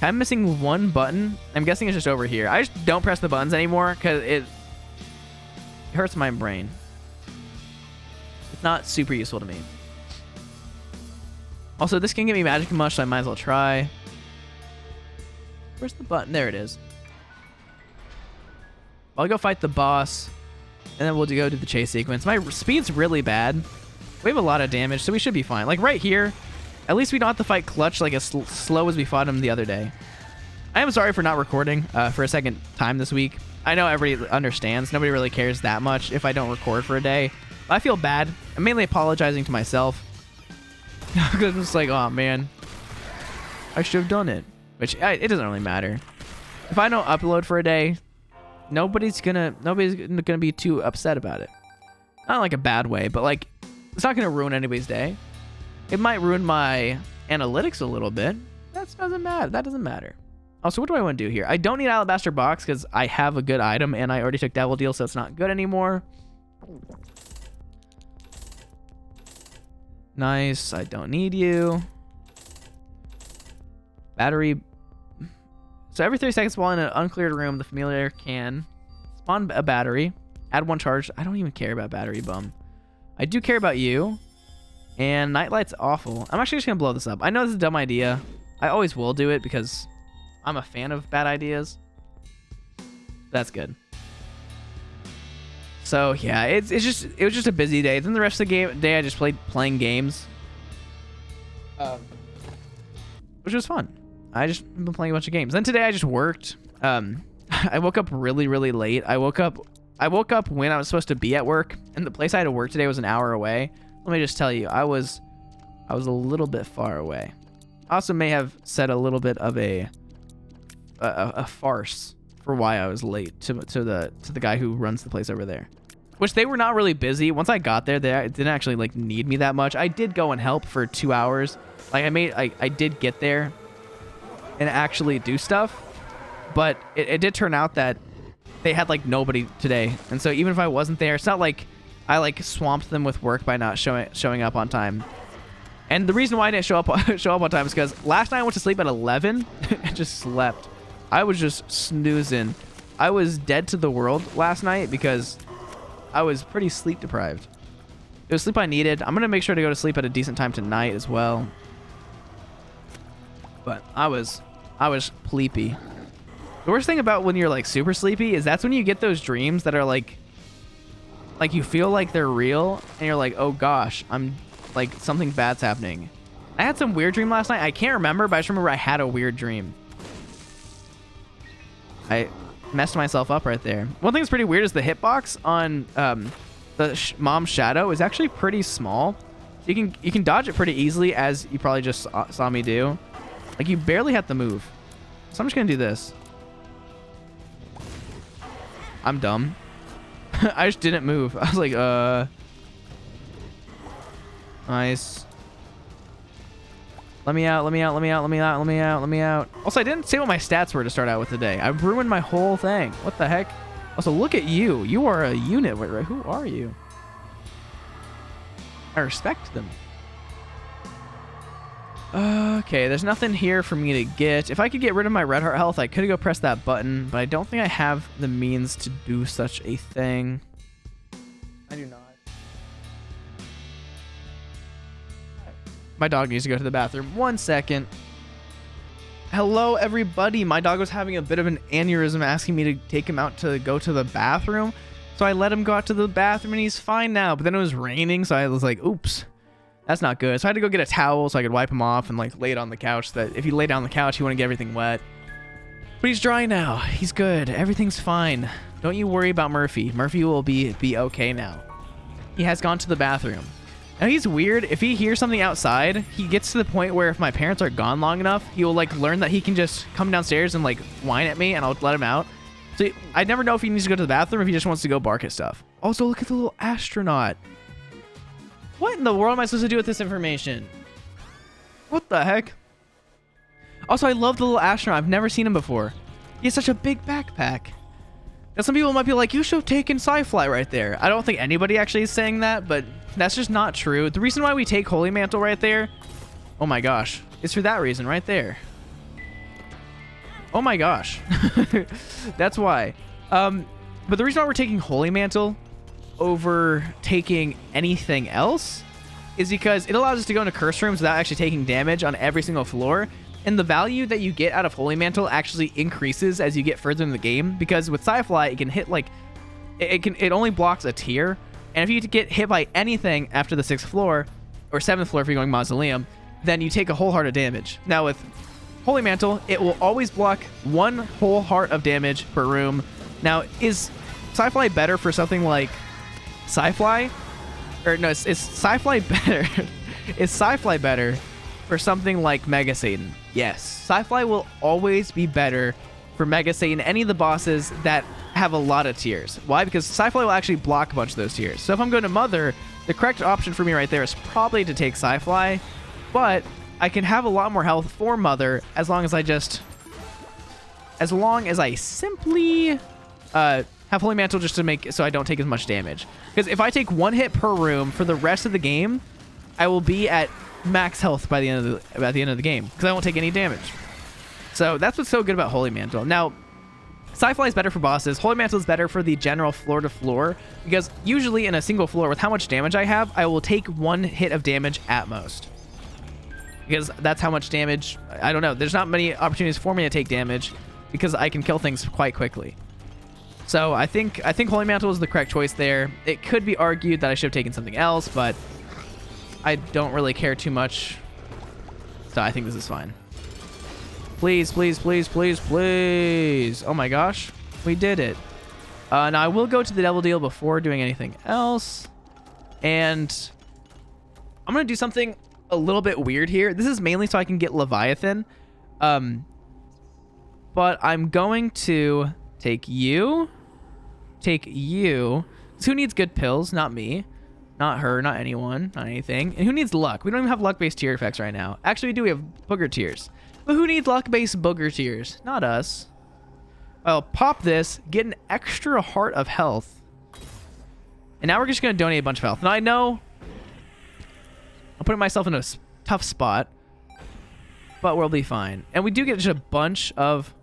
I'm missing one button. I'm guessing it's just over here. I just don't press the buttons anymore because it hurts my brain. It's not super useful to me. Also, this can give me magic mush, so I might as well try. Where's the button? There it is. I'll go fight the boss, and then we'll go do the chase sequence. My speed's really bad. We have a lot of damage, so we should be fine. Like right here, at least we don't have to fight Clutch like as slow as we fought him the other day. I am sorry for not recording for a second time this week. I know everybody understands. Nobody really cares that much if I don't record for a day. But I feel bad. I'm mainly apologizing to myself. Because I'm just like, oh man, I should have done it. Which it doesn't really matter. If I don't upload for a day, nobody's gonna be too upset about it. Not like a bad way, but like it's not gonna ruin anybody's day. It might ruin my analytics a little bit. That doesn't matter. That doesn't matter. Also, what do I want to do here? I don't need Alabaster Box because I have a good item and I already took Devil Deal, so it's not good anymore. Nice. I don't need you. Battery. So every 30 seconds while in an uncleared room, the familiar can spawn a battery. Add one charge. I don't even care about battery bum. I do care about you. And Nightlight's awful. I'm actually just going to blow this up. I know this is a dumb idea. I always will do it because I'm a fan of bad ideas. That's good. So yeah, it was just a busy day. Then the rest of the day I just playing games, which was fun. I just been playing a bunch of games. Then today I just worked. I woke up really late. I woke up when I was supposed to be at work, and the place I had to work today was an hour away. Let me just tell you, I was a little bit far away. I also may have said a little bit of a farce for why I was late to the guy who runs the place over there. Which they were not really busy. Once I got there, they didn't actually like need me that much. I did go and help for 2 hours. Like I did get there and actually do stuff, but it did turn out that they had like nobody today. And so even if I wasn't there, it's not like I like swamped them with work by not showing up on time. And the reason why I didn't show up on time is because last night I went to sleep at 11 and just slept. I was just snoozing. I was dead to the world last night because I was pretty sleep deprived. It was sleep I needed. I'm going to make sure to go to sleep at a decent time tonight as well. But I was sleepy. The worst thing about when you're like super sleepy is that's when you get those dreams that are like you feel like they're real and you're like, oh gosh, I'm like something bad's happening. I had some weird dream last night. I can't remember, but I just remember I had a weird dream. I messed myself up right there. One thing that's pretty weird is the hitbox on the mom's shadow is actually pretty small. You can dodge it pretty easily, as you probably just saw me do. Like you barely have to move. So I'm just gonna do this. I'm dumb. I just didn't move. I was like, nice. Let me out, let me out, let me out, let me out, let me out, let me out. Also, I didn't say what my stats were to start out with today. I ruined my whole thing. What the heck? Also, look at you. You are a unit. Wait, right? Who are you? I respect them. Okay, there's nothing here for me to get. If I could get rid of my red heart health, I could go press that button, but I don't think I have the means to do such a thing. I do not. My dog needs to go to the bathroom. 1 second. Hello, everybody. My dog was having a bit of an aneurysm asking me to take him out to go to the bathroom. So I let him go out to the bathroom and he's fine now. But then it was raining, so I was like, oops. That's not good. So I had to go get a towel so I could wipe him off and like lay it on the couch. So that if he lay down on the couch, he wouldn't get everything wet. But he's dry now. He's good. Everything's fine. Don't you worry about Murphy. Murphy will be okay now. He has gone to the bathroom. Now he's weird. If he hears something outside, he gets to the point where if my parents are gone long enough, he'll like learn that he can just come downstairs and like whine at me and I'll let him out. So I never know if he needs to go to the bathroom or if he just wants to go bark at stuff. Also, look at the little astronaut. What in the world am I supposed to do with this information? What the heck? Also, I love the little astronaut. I've never seen him before. He has such a big backpack. Now, some people might be like, you should have taken Sci-Fly right there. I don't think anybody actually is saying that, but that's just not true. The reason why we take Holy Mantle right there, oh my gosh, is for that reason right there. Oh my gosh. That's why. But the reason why we're taking Holy Mantle over taking anything else is because it allows us to go into curse rooms without actually taking damage on every single floor. And the value that you get out of Holy Mantle actually increases as you get further in the game, because with Sci-Fly, it can hit like it only blocks a tier, and if you get hit by anything after the 6th floor or 7th floor if you're going Mausoleum, then you take a whole heart of damage. Now with Holy Mantle, it will always block 1 whole heart of damage per room. Now, is Sci-Fly better for something like Sci-Fly? Or no, is Sci-Fly better? Is Sci-Fly better for something like Mega Satan? Yes, Sci-Fly will always be better for Mega Satan, any of the bosses that have a lot of tiers. Why? Because Sci-Fly will actually block a bunch of those tiers. So if I'm going to Mother, the correct option for me right there is probably to take Sci-Fly, but I can have a lot more health for Mother as long as I simply have Holy Mantle just to make so I don't take as much damage. Because if I take 1 hit per room for the rest of the game, I will be at max health by the end of the game because I won't take any damage. So that's what's so good about Holy Mantle. Now, Sci-Fly is better for bosses. Holy Mantle is better for the general floor to floor, because usually in a single floor with how much damage I have, I will take 1 hit of damage at most. Because that's how much damage. I don't know. There's not many opportunities for me to take damage because I can kill things quite quickly. So I think Holy Mantle is the correct choice there. It could be argued that I should have taken something else, but I don't really care too much, so I think this is fine. Please, please, please, please, please. Oh my gosh, we did it. Now I will go to the Devil Deal before doing anything else, and I'm gonna do something a little bit weird here. This is mainly so I can get Leviathan, but I'm going to take you. Who needs good pills? Not me. Not her, not anyone, not anything. And who needs luck? We don't even have luck-based tier effects right now. Actually, we do. We have booger tiers. But who needs luck-based booger tiers? Not us. I'll pop this, get an extra heart of health. And now we're just going to donate a bunch of health. Now, I know I'm putting myself in a tough spot, but we'll be fine. And we do get just a bunch of...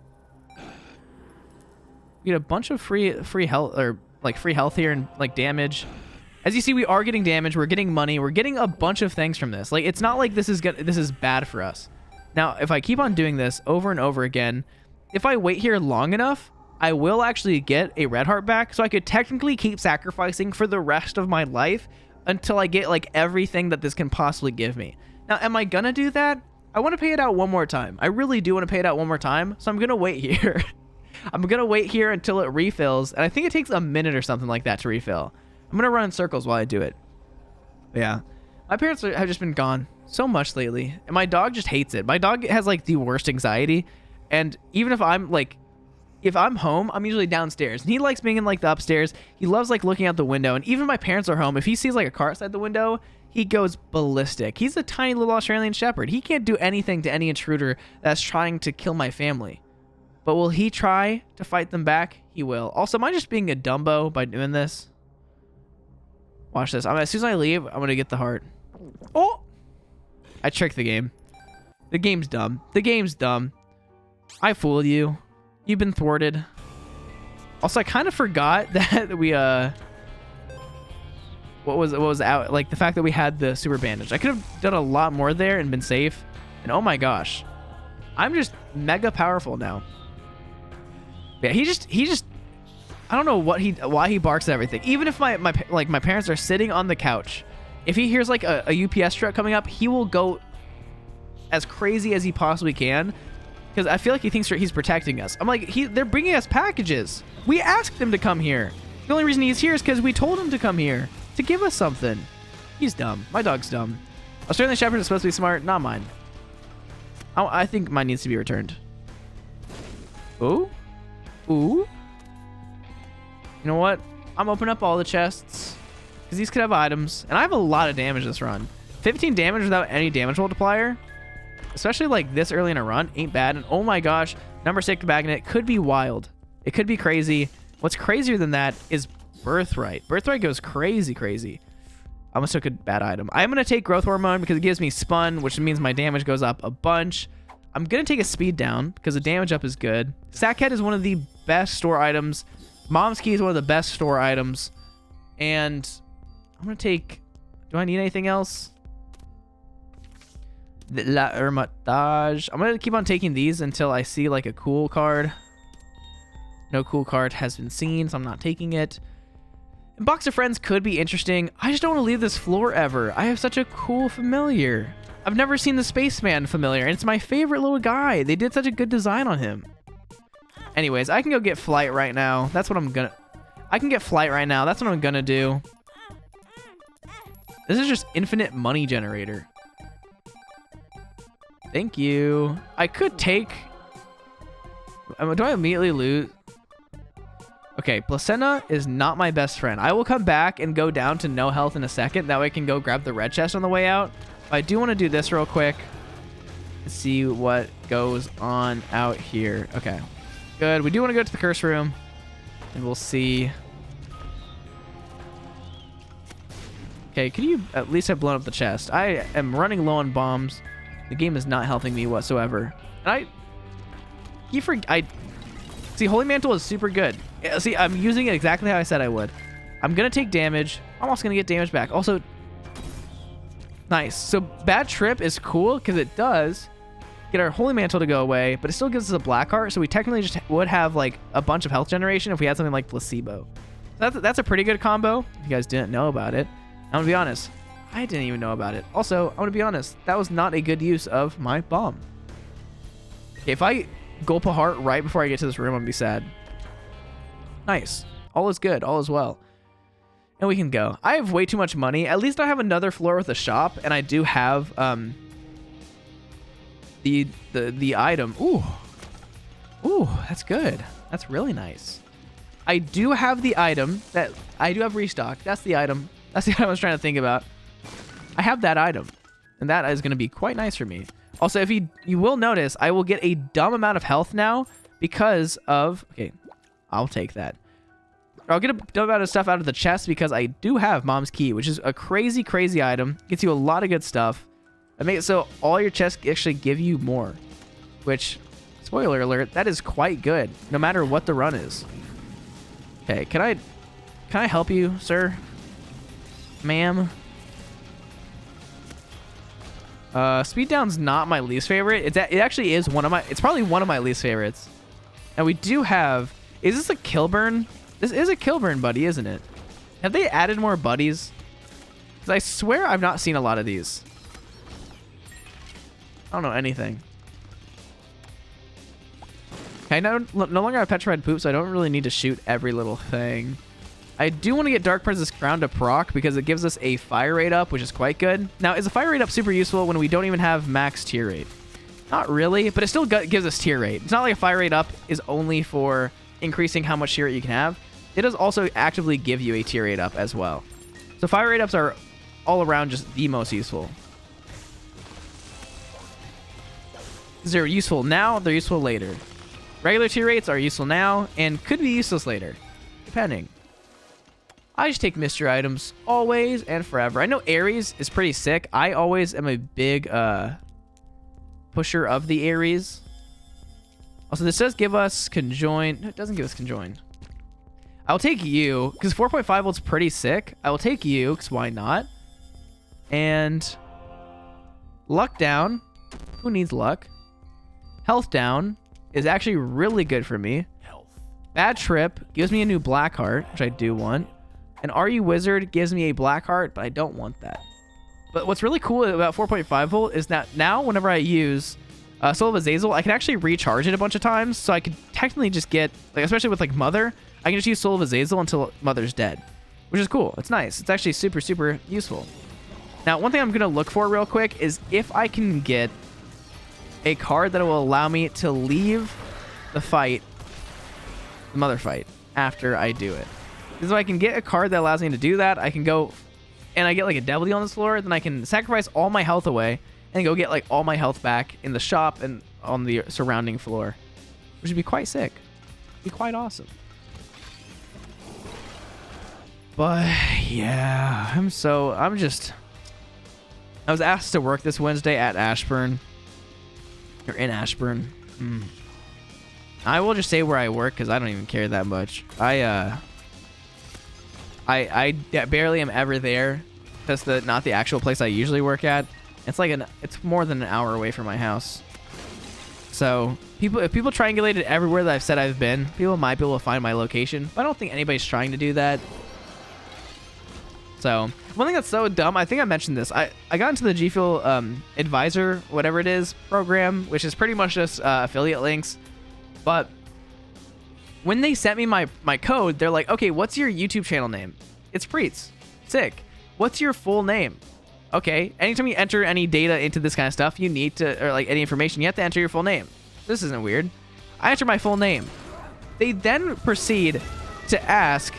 We get a bunch of free health, or like free health here and like damage. As you see, we are getting damage, we're getting money, we're getting a bunch of things from this. Like, it's not like this is bad for us. Now, if I keep on doing this over and over again, if I wait here long enough, I will actually get a red heart back, so I could technically keep sacrificing for the rest of my life until I get, like, everything that this can possibly give me. Now, am I gonna do that? I want to pay it out one more time. I really do want to pay it out one more time, so I'm gonna wait here. I'm gonna wait here until it refills, and I think it takes a minute or something like that to refill. I'm going to run in circles while I do it. But yeah. My parents have just been gone so much lately. And my dog just hates it. My dog has like the worst anxiety. And even if I'm home, I'm usually downstairs. And he likes being in like the upstairs. He loves like looking out the window. And even my parents are home. If he sees like a car outside the window, he goes ballistic. He's a tiny little Australian Shepherd. He can't do anything to any intruder that's trying to kill my family. But will he try to fight them back? He will. Also, am I just being a Dumbo by doing this? Watch this. As soon as I leave, I'm going to get the heart. Oh! I tricked the game. The game's dumb. The game's dumb. I fooled you. You've been thwarted. Also, I kind of forgot that we, what was out? Like, the fact that we had the super bandage. I could have done a lot more there and been safe. And oh my gosh. I'm just mega powerful now. Yeah, he just I don't know why he barks at everything. Even if my parents are sitting on the couch, if he hears like a UPS truck coming up, he will go as crazy as he possibly can, because I feel like he thinks he's protecting us. I'm like, they're bringing us packages. We asked him to come here. The only reason he's here is because we told him to come here to give us something. He's dumb. My dog's dumb. Australian Shepherd is supposed to be smart. Not mine. I think mine needs to be returned. Ooh. Ooh. You know what? I'm opening up all the chests. Because these could have items. And I have a lot of damage this run. 15 damage without any damage multiplier. Especially like this early in a run. Ain't bad. And oh my gosh. Number 6 magnet could be wild. It could be crazy. What's crazier than that is Birthright. Birthright goes crazy, crazy. I almost took a bad item. I'm going to take Growth Hormone because it gives me Spun, which means my damage goes up a bunch. I'm going to take a Speed down because the damage up is good. Sackhead is one of the best store items. Mom's Key is one of the best store items. And I'm going to take... Do I need anything else? La Hermitage. I'm going to keep on taking these until I see like a cool card. No cool card has been seen, so I'm not taking it. And Box of Friends could be interesting. I just don't want to leave this floor ever. I have such a cool familiar. I've never seen the Spaceman familiar, and it's my favorite little guy. They did such a good design on him. Anyways, I can go get Flight right now. That's what I'm gonna... I can get Flight right now. That's what I'm gonna do. This is just infinite money generator. Thank you. I could take... Do I immediately lose? Okay, Placenta is not my best friend. I will come back and go down to no health in a second. That way I can go grab the red chest on the way out. But I do want to do this real quick. Let's see what goes on out here. Okay, good. We do want to go to the curse room. And we'll see. Okay, could you at least have blown up the chest? I am running low on bombs. The game is not helping me whatsoever. And see, Holy Mantle is super good. See, I'm using it exactly how I said I would. I'm going to take damage. I'm also going to get damage back. Also, nice. So Bad Trip is cool because it does get our Holy Mantle to go away, but it still gives us a Black Heart. So we technically just would have like a bunch of health generation if we had something like Placebo. That's a pretty good combo. If you guys didn't know about it. I'm going to be honest. I didn't even know about it. Also, I'm going to be honest. That was not a good use of my bomb. Okay, if I gulp a heart right before I get to this room, I'm going to be sad. Nice. All is good. All is well. And we can go. I have way too much money. At least I have another floor with a shop, and I do have the item. Ooh. Ooh, that's good. That's really nice. I do have the item that I do have restock. That's the item. That's the item I was trying to think about. I have that item, and that is going to be quite nice for me. Also, if you will notice, I will get a dumb amount of health now because of... Okay, I'll take that. I'll get a dumb amount of stuff out of the chest because I do have Mom's Key, which is a crazy, crazy item. Gets you a lot of good stuff. I make it so all your chests actually give you more, which, spoiler alert, that is quite good, no matter what the run is. Okay, can I help you, sir? Ma'am? Speed down's not my least favorite. It actually is it's probably one of my least favorites. And we do have... Is this a Kilburn? This is a Kilburn buddy, isn't it? Have they added more buddies? Because I swear I've not seen a lot of these. I don't know anything. I no longer have Petrified Poop, so I don't really need to shoot every little thing. I do want to get Dark Princess Crown to proc because it gives us a fire rate up, which is quite good. Now, is a fire rate up super useful when we don't even have max tier rate? Not really, but it still gives us tier rate. It's not like a fire rate up is only for increasing how much tier rate you can have. It does also actively give you a tier rate up as well. So fire rate ups are all around just the most useful. They're useful now, they're useful later. Regular tier rates are useful now and could be useless later, depending. I just take mystery items always and forever. I know Ares is pretty sick. I always am a big pusher of the Ares. Also, this does give us conjoin. No, it doesn't give us conjoin. I'll take you because 4.5 volts pretty sick. I will take you because why not? And luck down. Who needs luck? Health down is actually really good for me. Bad Trip gives me a new Black Heart, which I do want. And Are You Wizard gives me a Black Heart, but I don't want that. But what's really cool about 4.5 volt is that now whenever I use Soul of Azazel, I can actually recharge it a bunch of times. So I could technically just get, like, especially with like Mother, I can just use Soul of Azazel until Mother's dead, which is cool. It's nice. It's actually super, super useful. Now, one thing I'm going to look for real quick is if I can get a card that will allow me to leave the fight, the mother fight, after I do it. Because if I can get a card that allows me to do that, I can go and I get like a devil deal on this floor, then I can sacrifice all my health away and go get like all my health back in the shop and on the surrounding floor, which would be quite sick. Be quite awesome. But yeah, I was asked to work this Wednesday at Ashburn, or in Ashburn. I will just say where I work because I don't even care that much. I barely am ever there. That's not the actual place I usually work at. It's more than an hour away from my house. So if people triangulated everywhere that I've said I've been, people might be able to find my location. But I don't think anybody's trying to do that. So one thing that's so dumb, I think I mentioned this. I got into the G Fuel advisor, whatever it is, program, which is pretty much just affiliate links. But when they sent me my code, they're like, okay, what's your YouTube channel name? It's Priets. Sick. What's your full name? Okay. Anytime you enter any data into this kind of stuff, you need to, or like any information, you have to enter your full name. This isn't weird. I enter my full name. They then proceed to ask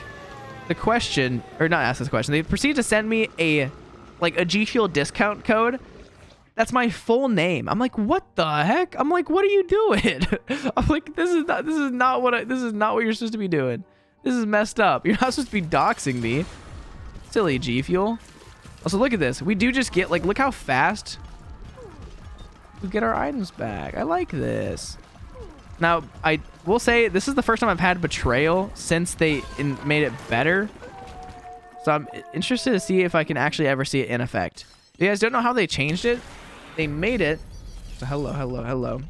the question, or not ask this question. They proceed to send me a G Fuel discount code. That's my full name. I'm like, what the heck? I'm like, what are you doing? I'm like, this is not what you're supposed to be doing. This is messed up. You're not supposed to be doxing me. Silly G Fuel. Also, look at this. We do just get, like, look how fast we get our items back. I like this. Now, I will say this is the first time I've had betrayal since they made it better. So I'm interested to see if I can actually ever see it in effect. If you guys don't know how they changed it, they made it. So hello.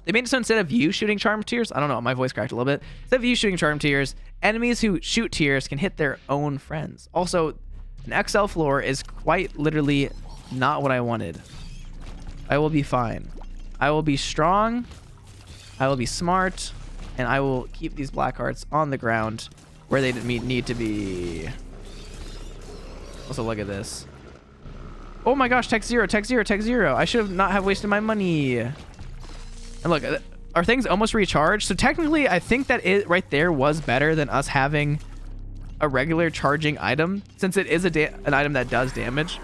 They made it so instead of you shooting charm tears, I don't know, my voice cracked a little bit. Instead of you shooting charm tears, enemies who shoot tears can hit their own friends. Also, an XL floor is quite literally not what I wanted. I will be fine. I will be strong. I will be smart. And I will keep these black hearts on the ground where they need to be. Also, look at this. Oh my gosh, tech zero. I should not have wasted my money. And look, are things almost recharged? So technically, I think that it right there was better than us having a regular charging item, since it is an item that does damage.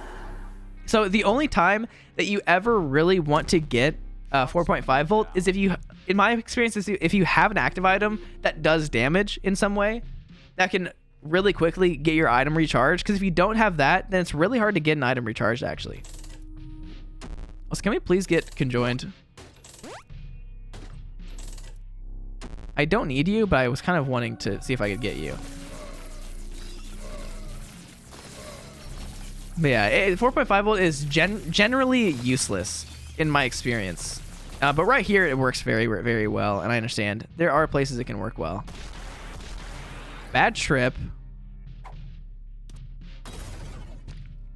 So the only time that you ever really want to get 4.5 volt is if you, in my experience, is if you have an active item that does damage in some way that can really quickly get your item recharged. Because if you don't have that, then it's really hard to get an item recharged, actually. Also, can we please get conjoined? I don't need you, but I was kind of wanting to see if I could get you. But yeah, 4.5 volt is generally useless in my experience. But right here, it works very, very well, and I understand. There are places it can work well. Bad trip.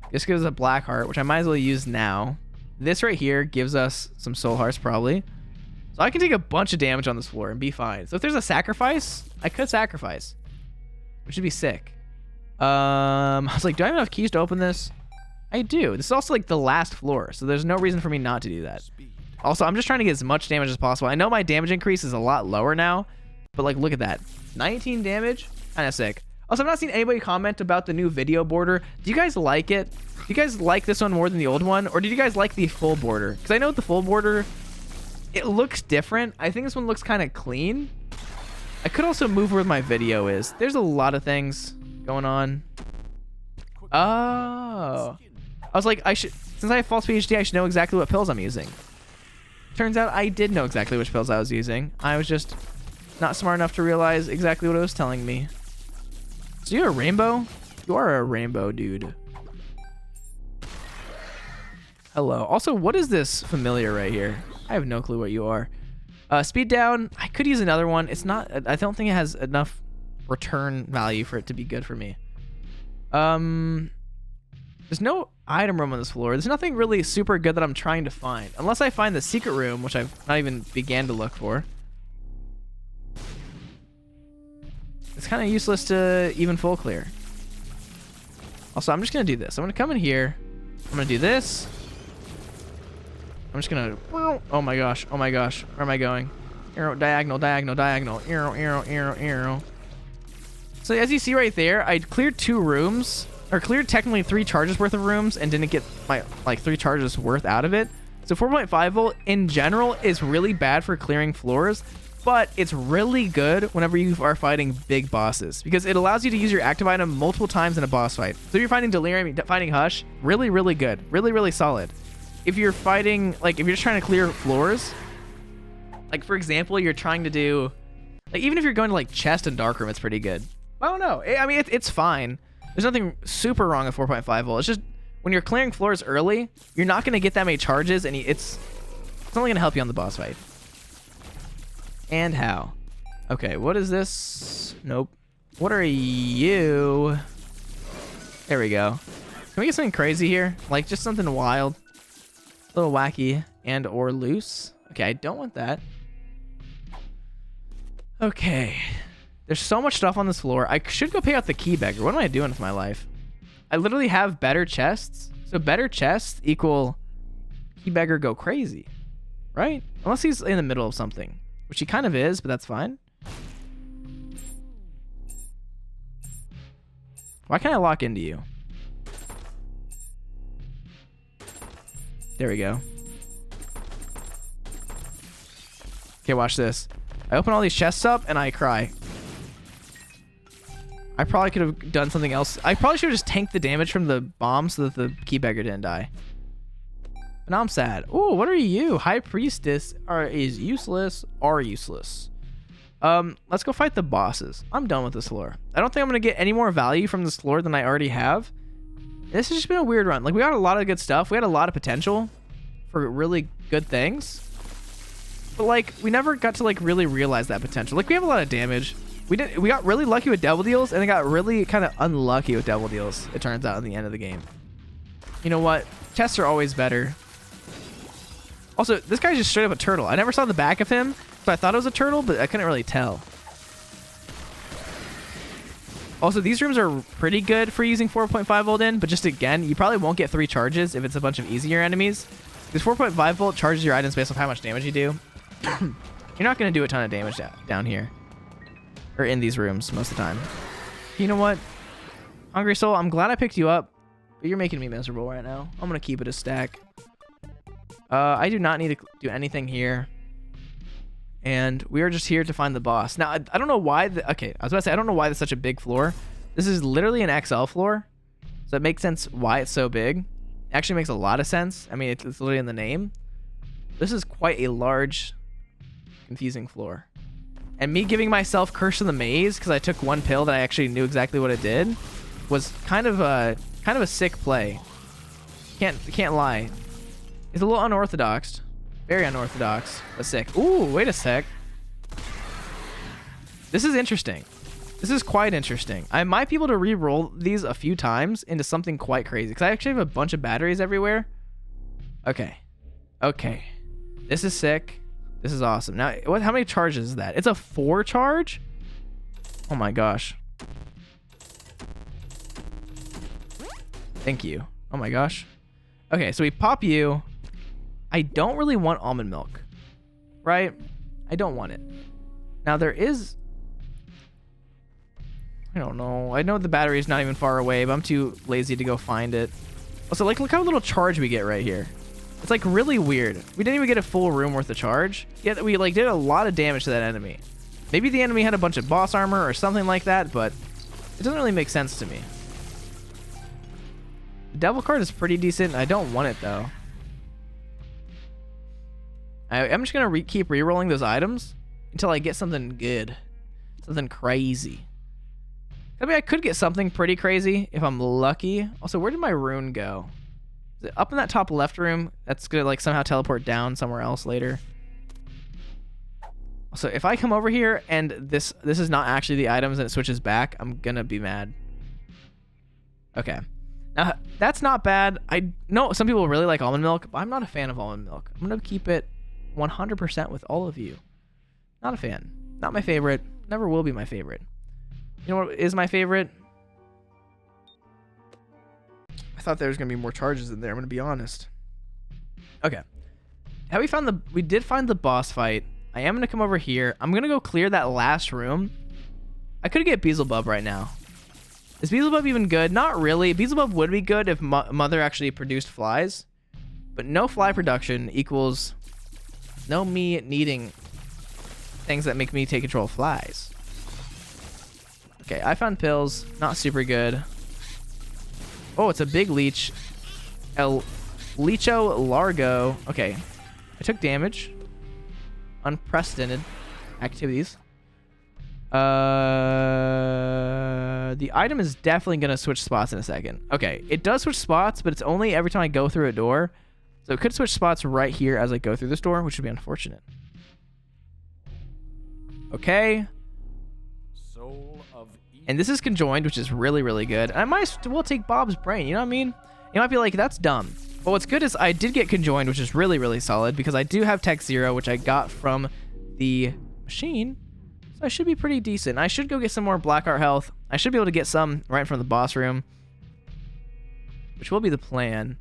This gives us a black heart, which I might as well use now. This right here gives us some soul hearts, probably. So I can take a bunch of damage on this floor and be fine. So if there's a sacrifice, I could sacrifice, which would be sick. I was like, do I have enough keys to open this? I do. This is also like the last floor, so there's no reason for me not to do that. Also, I'm just trying to get as much damage as possible. I know my damage increase is a lot lower now, but like, look at that. 19 damage, kind of sick. Also, I've not seen anybody comment about the new video border. Do you guys like it? Do you guys like this one more than the old one? Or did you guys like the full border? Because I know the full border, it looks different. I think this one looks kind of clean. I could also move where my video is. There's a lot of things going on. Oh. I was like, since I have false PhD, I should know exactly what pills I'm using. Turns out I did know exactly which pills I was using. I was just not smart enough to realize exactly what it was telling me. So you're a rainbow? You are a rainbow, dude. Hello. Also, what is this familiar right here? I have no clue what you are. Speed down. I could use another one. It's not, I don't think it has enough return value for it to be good for me. There's no item room on this floor. There's nothing really super good that I'm trying to find. Unless I find the secret room, which I've not even began to look for. It's kind of useless to even full clear. Also, I'm just going to do this. I'm going to come in here. I'm gonna do this. I'm just gonna, oh my gosh, oh my gosh. Where am I going? Arrow, diagonal, diagonal, diagonal, arrow, arrow, arrow, arrow. So as you see right there, I cleared 2 rooms, or cleared technically 3 charges worth of rooms and didn't get my, like 3 charges worth out of it. So 4.5 volt in general is really bad for clearing floors, but it's really good whenever you are fighting big bosses because it allows you to use your active item multiple times in a boss fight. So if you're fighting Delirium, fighting Hush, really, really good. Really, really solid. If you're fighting, like if you're just trying to clear floors, like for example, you're trying to do, like even if you're going to like Chest and Darkroom, it's pretty good. I don't know. I mean, it's fine. There's nothing super wrong with 4.5 volt. It's just when you're clearing floors early, you're not going to get that many charges, and it's only going to help you on the boss fight. And how? Okay, what is this? Nope. What are you? There we go. Can we get something crazy here? Like just something wild, a little wacky and or loose. Okay, I don't want that. Okay. There's so much stuff on this floor. I should go pay out the key beggar. What am I doing with my life? I literally have better chests. So better chests equal key beggar go crazy, right? Unless he's in the middle of something, which he kind of is, but that's fine. Why can't I lock into you? There we go. Okay, watch this. I open all these chests up and I cry. I probably could have done something else. I probably should have just tanked the damage from the bomb so that the key beggar didn't die. But now I'm sad. Oh, what are you? High Priestess is useless. Are useless. Let's go fight the bosses. I'm done with this floor. I don't think I'm going to get any more value from this floor than I already have. This has just been a weird run. Like, we got a lot of good stuff. We had a lot of potential for really good things. But, like, we never got to, like, really realize that potential. Like, we have a lot of damage. We got really lucky with Devil Deals, and it got really kind of unlucky with Devil Deals, it turns out, in the end of the game. You know what? Chests are always better. Also, this guy's just straight up a turtle. I never saw the back of him, so I thought it was a turtle, but I couldn't really tell. Also, these rooms are pretty good for using 4.5 volt in, but just again, you probably won't get 3 charges if it's a bunch of easier enemies. Because 4.5 volt charges your items based on how much damage you do. You're not going to do a ton of damage down here. Or in these rooms most of the time. You know what? Hungry Soul, I'm glad I picked you up, but you're making me miserable right now. I'm going to keep it a stack. I do not need to do anything here. And we are just here to find the boss. Now, I don't know why... okay, I was about to say, I don't know why this is such a big floor. This is literally an XL floor. So it makes sense why it's so big. It actually makes a lot of sense. I mean, it's literally in the name. This is quite a large, confusing floor. And me giving myself Curse of the Maze because I took one pill that I actually knew exactly what it did was kind of a sick play. Can't lie. It's a little unorthodox. Very unorthodox, but sick. Ooh, wait a sec. This is interesting. This is quite interesting. I might be able to re-roll these a few times into something quite crazy because I actually have a bunch of batteries everywhere. Okay. Okay. This is sick. This is awesome. Now, how many charges is that? It's a 4 charge? Oh my gosh. Thank you. Oh my gosh. Okay, so we pop you. I don't really want almond milk, right? I don't want it. Now there is, I don't know. I know the battery is not even far away, but I'm too lazy to go find it. Also, like, look how little charge we get right here. It's like really weird. We didn't even get a full room worth of charge, yet we like did a lot of damage to that enemy. Maybe the enemy had a bunch of boss armor or something like that, but it doesn't really make sense to me. The devil card is pretty decent. I don't want it though. I'm just gonna keep re-rolling those items until I get something good, something crazy. I mean, I could get something pretty crazy if I'm lucky. Also, where did my rune go? Is it up in that top left room? That's gonna like somehow teleport down somewhere else later. So if I come over here and this is not actually the items and it switches back, I'm gonna be mad. Okay. Now, that's not bad. I know some people really like almond milk, but I'm not a fan of almond milk. I'm gonna keep it 100% with all of you. Not a fan. Not my favorite. Never will be my favorite. You know what is my favorite? I thought there was going to be more charges in there. I'm going to be honest. Okay. Have we found we did find the boss fight. I am going to come over here. I'm going to go clear that last room. I could get Beelzebub right now. Is Beelzebub even good? Not really. Beelzebub would be good if Mother actually produced flies. But no fly production equals no me needing things that make me take control of flies. Okay, I found pills. Not super good. Oh, it's a big leech. El Leecho Largo. Okay. I took damage. Unprecedented activities. The item is definitely going to switch spots in a second. Okay, it does switch spots, but it's only every time I go through a door. So it could switch spots right here as I go through this door, which would be unfortunate. Okay. And this is conjoined, which is really, really good. I might still take Bob's brain, you know what I mean? You might be like, that's dumb. But what's good is I did get conjoined, which is really, really solid, because I do have Tech 0, which I got from the machine. So I should be pretty decent. I should go get some more Black Art health. I should be able to get some right from the boss room, which will be the plan.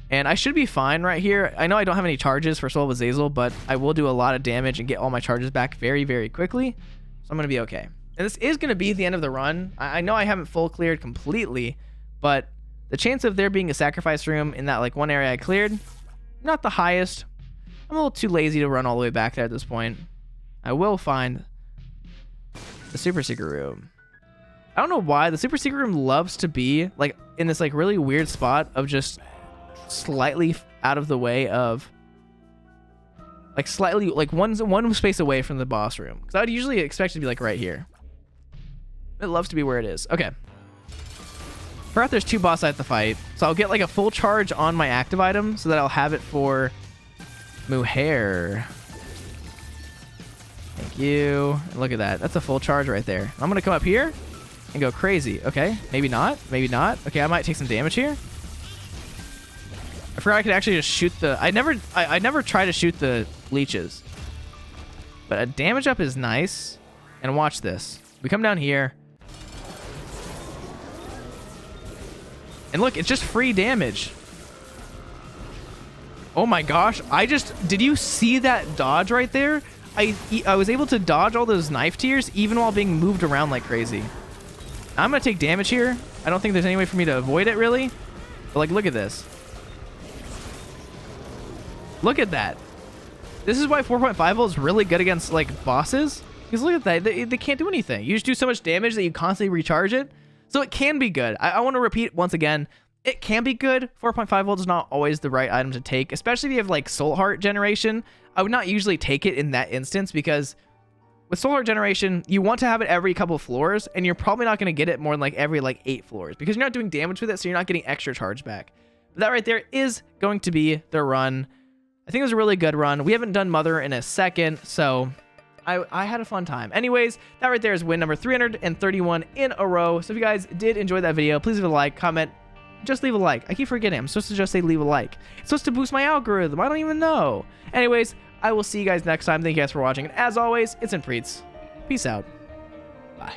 And I should be fine right here. I know I don't have any charges for Soul of Azazel, but I will do a lot of damage and get all my charges back very, very quickly. So I'm going to be okay. And this is going to be the end of the run. I know I haven't full cleared completely, but the chance of there being a sacrifice room in that like one area I cleared, not the highest. I'm a little too lazy to run all the way back there at this point. I will find the super secret room. I don't know why the super secret room loves to be like in this like really weird spot of just slightly out of the way of like slightly like one space away from the boss room, because I would usually expect it to be like right here. It loves to be where it is. Okay. Forgot there's 2 boss I have to fight, so I'll get like a full charge on my active item so that I'll have it for Mujer. Thank you. And look at that. That's a full charge right there. I'm gonna come up here and go crazy. Okay, maybe not. Maybe not. Okay, I might take some damage here. I forgot I could actually just shoot the... I never try to shoot the leeches. But a damage up is nice. And watch this. We come down here. And look, it's just free damage. Oh my gosh. Did you see that dodge right there? I was able to dodge all those knife tears even while being moved around like crazy. I'm going to take damage here. I don't think there's any way for me to avoid it really. But like, look at this. Look at that. This is why 4.5 volt is really good against like bosses. Because look at that. They can't do anything. You just do so much damage that you constantly recharge it. So it can be good. I want to repeat once again. It can be good. 4.5 volt is not always the right item to take, especially if you have like Soul Heart generation. I would not usually take it in that instance because with Soul Heart generation, you want to have it every couple of floors, and you're probably not going to get it more than like every like 8 floors because you're not doing damage with it, so you're not getting extra charge back. But that right there is going to be the run. I think it was a really good run. We haven't done Mother in a second, so I had a fun time. Anyways, that right there is win number 331 in a row. So if you guys did enjoy that video, please leave a like, comment, just leave a like. I keep forgetting. I'm supposed to just say leave a like. It's supposed to boost my algorithm. I don't even know. Anyways, I will see you guys next time. Thank you guys for watching. And as always, it's been Priets. Peace out. Bye.